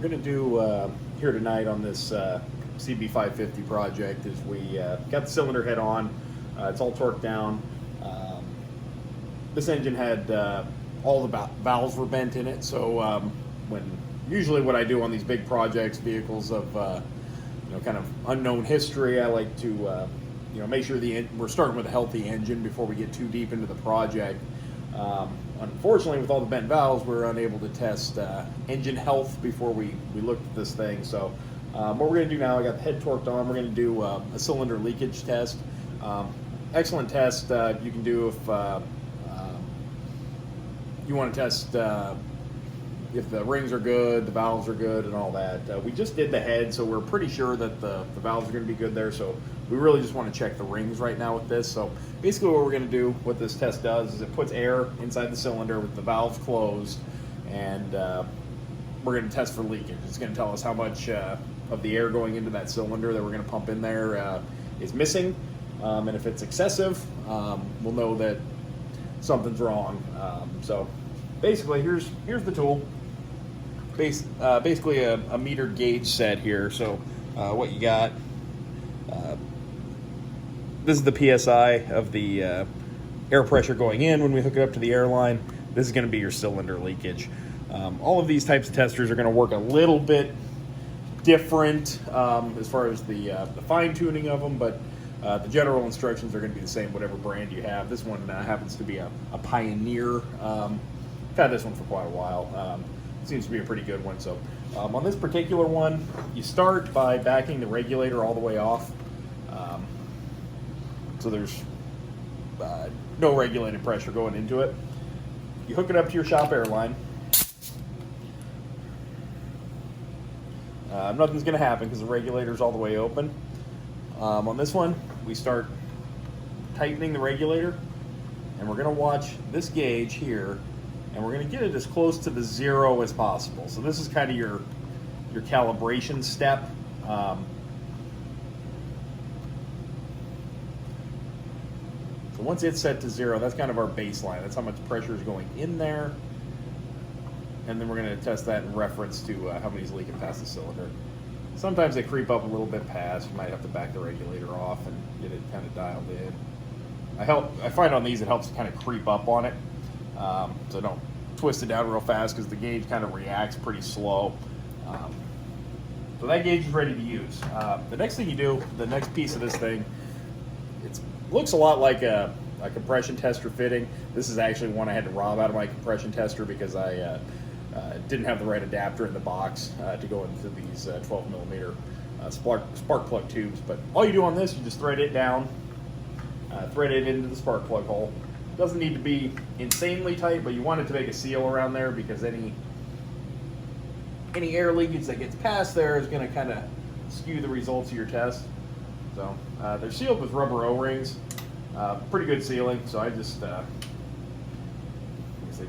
going to do here tonight on this CB550 project is we got the cylinder head on. It's all torqued down. This engine had all the valves were bent in it, so usually what I do on these big projects, vehicles of kind of unknown history, I like to make sure we're starting with a healthy engine before we get too deep into the project. Unfortunately, with all the bent valves, we're unable to test engine health before we looked at this thing. So what we're going to do now, I got the head torqued on, we're going to do a cylinder leakage test. Excellent test you can do if you want to test if the rings are good, the valves are good, and all that. We just did the head, so we're pretty sure that the valves are going to be good there. So we really just want to check the rings right now with this. So basically what we're going to do, what this test does, is it puts air inside the cylinder with the valves closed, and we're going to test for leakage. It's going to tell us how much of the air going into that cylinder that we're going to pump in there is missing. And if it's excessive, we'll know that something's wrong. So basically, here's the tool. Basically a metered gauge set here. So what you got, this is the PSI of the air pressure going in when we hook it up to the airline. This is going to be your cylinder leakage. All of these types of testers are going to work a little bit different as far as the fine-tuning of them, but the general instructions are going to be the same, whatever brand you have. This one happens to be a Pioneer. I've had this one for quite a while. Seems to be a pretty good one. So on this particular one, you start by backing the regulator all the way off. So there's no regulated pressure going into it. You hook it up to your shop airline. Nothing's going to happen because the regulator's all the way open. On this one, we start tightening the regulator, and we're going to watch this gauge here, and we're going to get it as close to the zero as possible. So this is kind of your calibration step. So once it's set to zero, that's kind of our baseline. That's how much pressure is going in there. And then we're going to test that in reference to how many is leaking past the cylinder. Sometimes they creep up a little bit past. You might have to back the regulator off and get it kind of dialed in. I find on these it helps to kind of creep up on it. So don't twist it down real fast because the gauge kind of reacts pretty slow. So that gauge is ready to use. The next thing you do, the next piece of this thing, it looks a lot like a compression tester fitting. This is actually one I had to rob out of my compression tester because I didn't have the right adapter in the box to go into these 12 millimeter spark plug tubes. But all you do on this, you just thread it down, thread it into the spark plug hole. It doesn't need to be insanely tight, but you want it to make a seal around there because any air leakage that gets past there is going to kind of skew the results of your test. So they're sealed with rubber O-rings. Pretty good sealing, so I just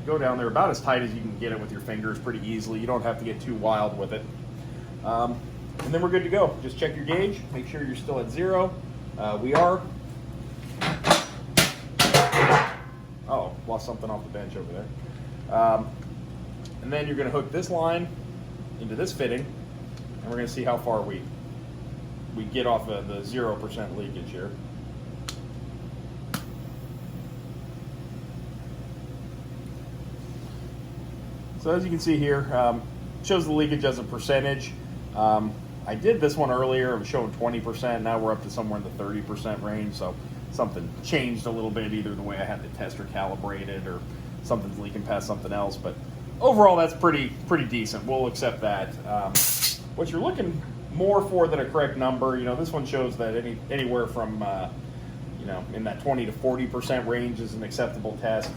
go down there about as tight as you can get it with your fingers pretty easily. You don't have to get too wild with it. And then we're good to go. Just check your gauge, make sure you're still at zero. We are. Oh, lost something off the bench over there. And then you're going to hook this line into this fitting, and we're going to see how far we get off of the 0% leakage here. So as you can see here, shows the leakage as a percentage. I did this one earlier, it was showing 20%, now we're up to somewhere in the 30% range, so something changed a little bit, either the way I had the tester calibrated or something's leaking past something else, but overall that's pretty decent. We'll accept that. What you're looking more for than a correct number, this one shows that anywhere from in that 20 to 40% range is an acceptable test.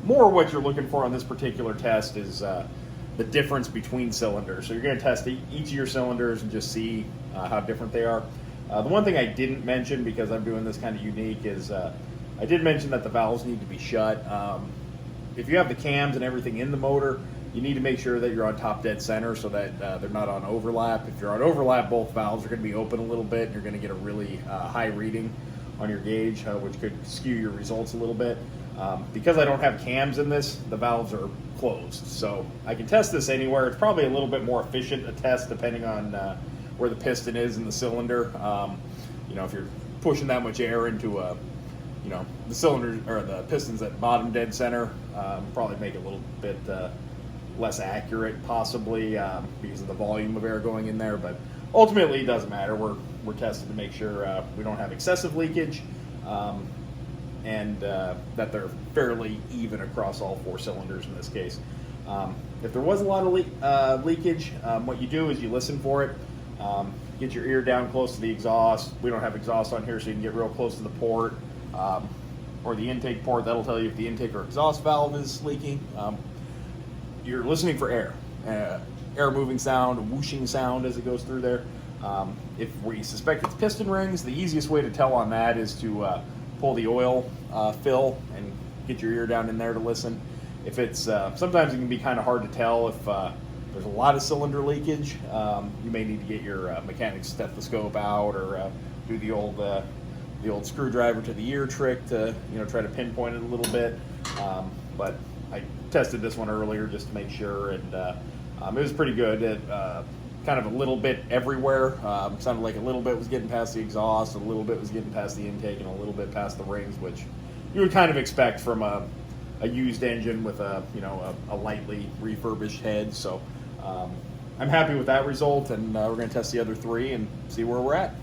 More what you're looking for on this particular test is the difference between cylinders. So you're going to test each of your cylinders and just see how different they are. The one thing I didn't mention, because I'm doing this kind of unique, is I did mention that the valves need to be shut. If you have the cams and everything in the motor, you need to make sure that you're on top dead center so that they're not on overlap. If you're on overlap, both valves are going to be open a little bit, and you're going to get a really high reading on your gauge, which could skew your results a little bit. Because I don't have cams in this, the valves are closed. So I can test this anywhere. It's probably a little bit more efficient a test depending on where the piston is in the cylinder. If you're pushing that much air into the cylinder or the pistons at bottom dead center, probably make it a little bit less accurate possibly because of the volume of air going in there. But ultimately, it doesn't matter. We're testing to make sure we don't have excessive leakage. And that they're fairly even across all 4 cylinders in this case. If there was a lot of leakage, what you do is you listen for it, get your ear down close to the exhaust. We don't have exhaust on here, so you can get real close to the port or the intake port. That'll tell you if the intake or exhaust valve is leaking. You're listening for air, air moving sound, whooshing sound as it goes through there. If we suspect it's piston rings, the easiest way to tell on that is to pull the oil fill and get your ear down in there to listen. If it's sometimes it can be kind of hard to tell if there's a lot of cylinder leakage. You may need to get your mechanic's stethoscope out or do the old screwdriver to the ear trick to try to pinpoint it a little bit. But I tested this one earlier just to make sure, and it was pretty good. It kind of a little bit everywhere. It sounded like a little bit was getting past the exhaust, a little bit was getting past the intake, and a little bit past the rings, which you would kind of expect from a used engine with a lightly refurbished head. So I'm happy with that result, and we're going to test the other 3 and see where we're at.